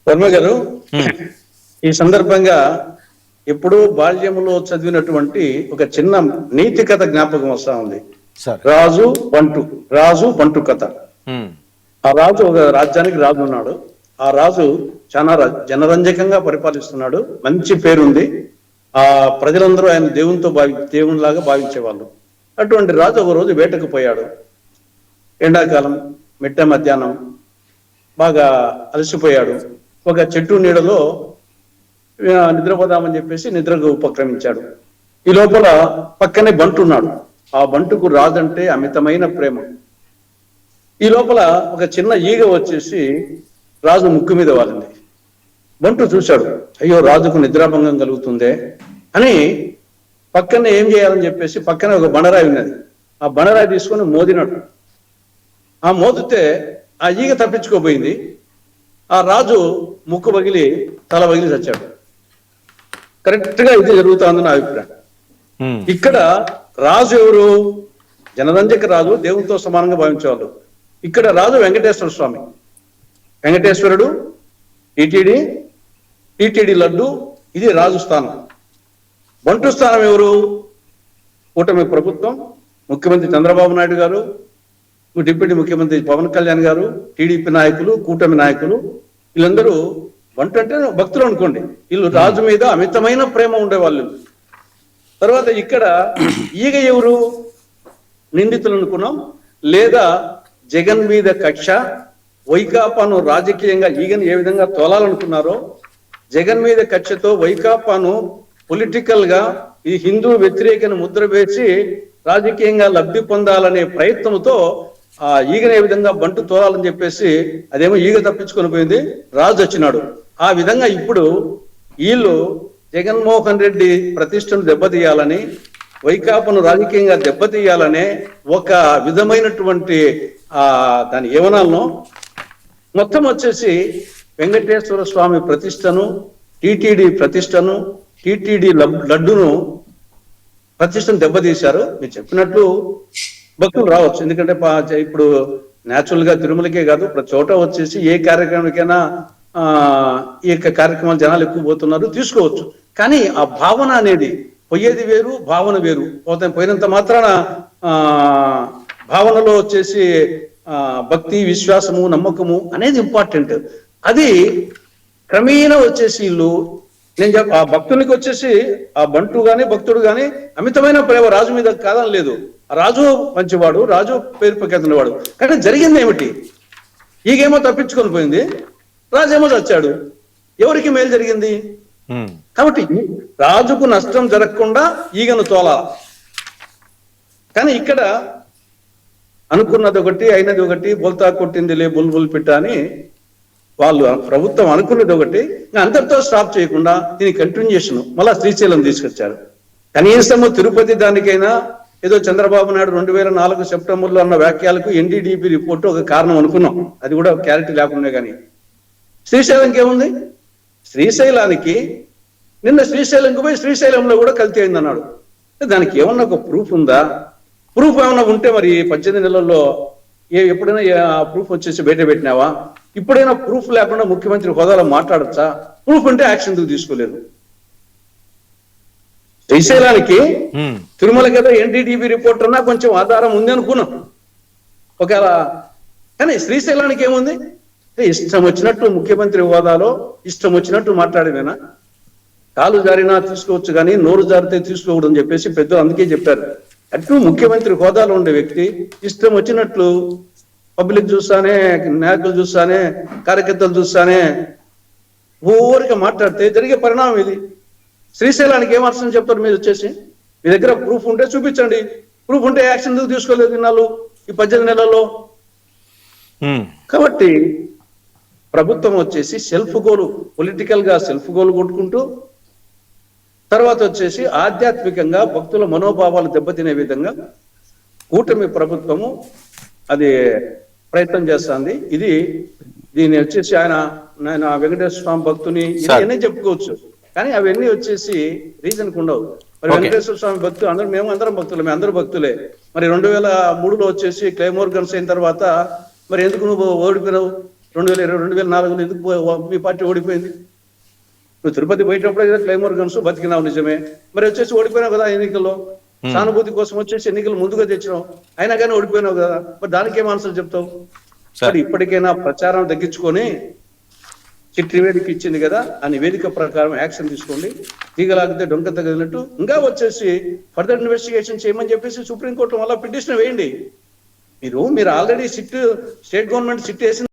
వర్మ గారు, ఈ సందర్భంగా ఎప్పుడూ బాల్యములో చదివినటువంటి ఒక చిన్న నీతి కథ జ్ఞాపకం వస్తా ఉంది. రాజు బంటు కథ. ఆ రాజు ఒక రాజ్యానికి రాజు ఉన్నాడు. ఆ రాజు చాలా జనరంజకంగా పరిపాలిస్తున్నాడు, మంచి పేరుంది. ఆ ప్రజలందరూ ఆయన దేవునిలాగా భావించేవాళ్ళు. అటువంటి రాజు ఒక రోజు వేటకు పోయాడు. ఎండాకాలం మిట్ట మధ్యాహ్నం బాగా అలసిపోయాడు. ఒక చెట్టు నీడలో నిద్రపోదామని చెప్పేసి నిద్రకు ఉపక్రమించాడు. ఈ లోపల పక్కనే బంటు ఉన్నాడు. ఆ బంటుకు రాజంటే అమితమైన ప్రేమ. ఈ లోపల ఒక చిన్న ఈగ వచ్చేసి రాజు ముక్కు మీద వాలింది. బంటు చూశాడు, అయ్యో రాజుకు నిద్రాభంగం కలుగుతుందే అని పక్కనే ఏం చేయాలని చెప్పేసి పక్కనే ఒక బండరాయి ఉన్నది. ఆ బండరాయి తీసుకొని మోదినాడు. ఆ మోదితే ఆ ఈగ తప్పించుకోపోయింది. ఆ రాజు ముక్కు పగిలి తల పగిలి చచ్చాడు. కరెక్ట్ గా ఇది జరుగుతుందని నా అభిప్రాయం. ఇక్కడ రాజు ఎవరు? జనరంజక రాజు, దేవునితో సమానంగా భావించేవాళ్ళు. ఇక్కడ రాజు వెంకటేశ్వర స్వామి. వెంకటేశ్వరుడు, టీటీడీ లడ్డు, ఇది రాజు స్థానం. బంటు స్థానం ఎవరు? కూటమి ప్రభుత్వం, ముఖ్యమంత్రి చంద్రబాబు నాయుడు గారు, డిప్యూటీ ముఖ్యమంత్రి పవన్ కళ్యాణ్ గారు, టీడీపీ నాయకులు, కూటమి నాయకులు, వీళ్ళందరూ బంటు అంటే భక్తులు అనుకోండి. వీళ్ళు రాజు మీద అమితమైన ప్రేమ ఉండేవాళ్ళు. తర్వాత ఇక్కడ ఈగ ఎవరు? నిందితులు అనుకున్నాం. లేదా జగన్ మీద కక్ష, వైకాపాను రాజకీయంగా ఈగను ఏ విధంగా తోలాలనుకున్నారో, జగన్ మీద కక్షతో వైకాపాను పొలిటికల్ గా ఈ హిందూ వ్యతిరేకను ముద్ర వేసి రాజకీయంగా లబ్ధి పొందాలనే ప్రయత్నంతో ఆ ఈగను ఏ విధంగా బంటు తోలాలని చెప్పేసి అదేమో ఈగ తప్పించుకొని పోయింది, రాజు వచ్చినాడు. ఆ విధంగా ఇప్పుడు వీళ్ళు జగన్మోహన్ రెడ్డి ప్రతిష్టను దెబ్బతీయాలని, వైకాపాను రాజకీయంగా దెబ్బతీయాలనే ఒక విధమైనటువంటి దాని ఏమనాలను మొత్తం వచ్చేసి వెంకటేశ్వర స్వామి ప్రతిష్టను, టీటీడీ ప్రతిష్టను, టీటీడీ లడ్డును ప్రతిష్టను దెబ్బతీశారు. మీరు చెప్పినట్లు భక్తులు రావచ్చు. ఎందుకంటే ఇప్పుడు న్యాచురల్ గా తిరుమలకే కాదు, ప్రతి చోట వచ్చేసి ఏ కార్యక్రమానికైనా ఈ యొక్క కార్యక్రమాలు జనాలు ఎక్కువ పోతున్నారు, తీసుకోవచ్చు. కానీ ఆ భావన అనేది పోయేది వేరు, భావన వేరు. పోయినంత మాత్రాన భావనలో వచ్చేసి భక్తి, విశ్వాసము, నమ్మకము అనేది ఇంపార్టెంట్. అది క్రమేణా వచ్చేసి వీళ్ళు ఆ భక్తునికి వచ్చేసి ఆ బంటు గాని భక్తుడు గాని అమితమైన ప్రేమ రాజు మీద కాదని లేదు. రాజు మంచివాడు, రాజు పేరు ప్రఖ్యాతున్నవాడు. కానీ జరిగింది ఏమిటి? ఈగేమో తప్పించుకొని పోయింది, రాజేమో చచ్చాడు. ఎవరికి మేలు జరిగింది? కాబట్టి రాజుకు నష్టం జరగకుండా ఈగను తోలాల. కానీ ఇక్కడ అనుకున్నది ఒకటి, అయినది ఒకటి, బోల్తా కొట్టిందిలే బుల్బుల్ పిట్ట అని వాళ్ళు ప్రభుత్వం అనుకున్నది ఒకటి, అంతటితో స్టాప్ చేయకుండా దీని కంటిన్యూషన్ మళ్ళా శ్రీశైలం తీసుకొచ్చారు. కనీసము తిరుపతి దానికైనా ఏదో చంద్రబాబు నాయుడు 2004 సెప్టెంబర్లో అన్న వ్యాఖ్యలకు ఎన్డీడీపీ రిపోర్టు ఒక కారణం అనుకున్నాం. అది కూడా క్లారిటీ లేకుండా. కానీ శ్రీశైలంకి ఏముంది? శ్రీశైలానికి నిన్న శ్రీశైలంకి పోయి శ్రీశైలంలో కూడా కల్తీ అయింది అన్నాడు. దానికి ఏమన్నా ఒక ప్రూఫ్ ఉందా? ప్రూఫ్ ఏమన్నా ఉంటే మరి 18 నెలల్లో ఎప్పుడైనా ప్రూఫ్ వచ్చేసి బయట పెట్టినావా? ఇప్పుడైనా ప్రూఫ్ లేకుండా ముఖ్యమంత్రి హోదాలో మాట్లాడచ్చా? ప్రూఫ్ ఉంటే యాక్షన్ ఎందుకు తీసుకోలేదు? శ్రీశైలానికి తిరుమల కదా ఎన్డీటీవీ రిపోర్ట్ అన్నా కొంచెం ఆధారం ఉంది అనుకున్నాం ఒకవేళ. కానీ శ్రీశైలానికి ఏముంది? ఇష్టం వచ్చినట్టు ముఖ్యమంత్రి హోదాలో ఇష్టం వచ్చినట్టు మాట్లాడేదేనా? కాలు జారినా తీసుకోవచ్చు కానీ నోరు జారితే తీసుకోకూడదని చెప్పేసి పెద్దలు అందుకే చెప్పారు. అటు ముఖ్యమంత్రి హోదాలో ఉండే వ్యక్తి ఇష్టం వచ్చినట్లు పబ్లిక్ చూస్తానే, నాయకులు చూస్తానే, కార్యకర్తలు చూస్తానే ఊరిగా మాట్లాడితే జరిగే పరిణామం ఇది. శ్రీశైలానికి ఏం అర్థం చెప్తారు మీరు వచ్చేసి? మీ దగ్గర ప్రూఫ్ ఉంటే చూపించండి. ప్రూఫ్ ఉంటే యాక్షన్ ఎందుకు తీసుకోలేదు ఇన్నాళ్ళు ఈ 18 నెలల్లో? కాబట్టి ప్రభుత్వం వచ్చేసి సెల్ఫ్ గోలు, పొలిటికల్ గా సెల్ఫ్ గోలు కొట్టుకుంటూ, తర్వాత వచ్చేసి ఆధ్యాత్మికంగా భక్తుల మనోభావాలు దెబ్బతినే విధంగా కూటమి ప్రభుత్వము అది ప్రయత్నం చేస్తుంది. దీన్ని వచ్చేసి ఆయన వెంకటేశ్వర స్వామి భక్తుని ఇవన్నీ చెప్పుకోవచ్చు. కానీ అవన్నీ వచ్చేసి రీజన్ కు ఉండవు. మరి వెంకటేశ్వర స్వామి భక్తులు అందరూ, మేము అందరం భక్తులే, మేము అందరూ భక్తులే. మరి 2003లో వచ్చేసి క్లైమోర్ గన్స్ అయిన తర్వాత మరి ఎందుకు నువ్వు ఓడిపోయినావు? 2020 2004లో ఎందుకు మీ పార్టీ ఓడిపోయింది? నువ్వు తిరుపతి పోయేటప్పుడు ఏదో క్లైమోర్ గన్స్ బతికినావు నిజమే, మరి వచ్చేసి ఓడిపోయినావు కదా ఎన్నికల్లో. సానుభూతి కోసం వచ్చేసి ఎన్నికలు ముందుగా తెచ్చినావు, అయినా కానీ ఓడిపోయినావు కదా, మరి దానికి ఏం ఆన్సర్ చెప్తావు? మరి ఇప్పటికైనా ప్రచారం తగ్గించుకొని చిట్ నివేదిక ఇచ్చింది కదా, ఆ నివేదిక ప్రకారం యాక్షన్ తీసుకోండి. తీగలాగితే డొంక తగినట్టు ఇంకా వచ్చేసి ఫర్దర్ ఇన్వెస్టిగేషన్ చేయమని చెప్పేసి సుప్రీంకోర్టు వల్ల పిటిషన్ వేయండి. మీరు ఆల్రెడీ స్టేట్ గవర్నమెంట్ సిట్ వేసింది.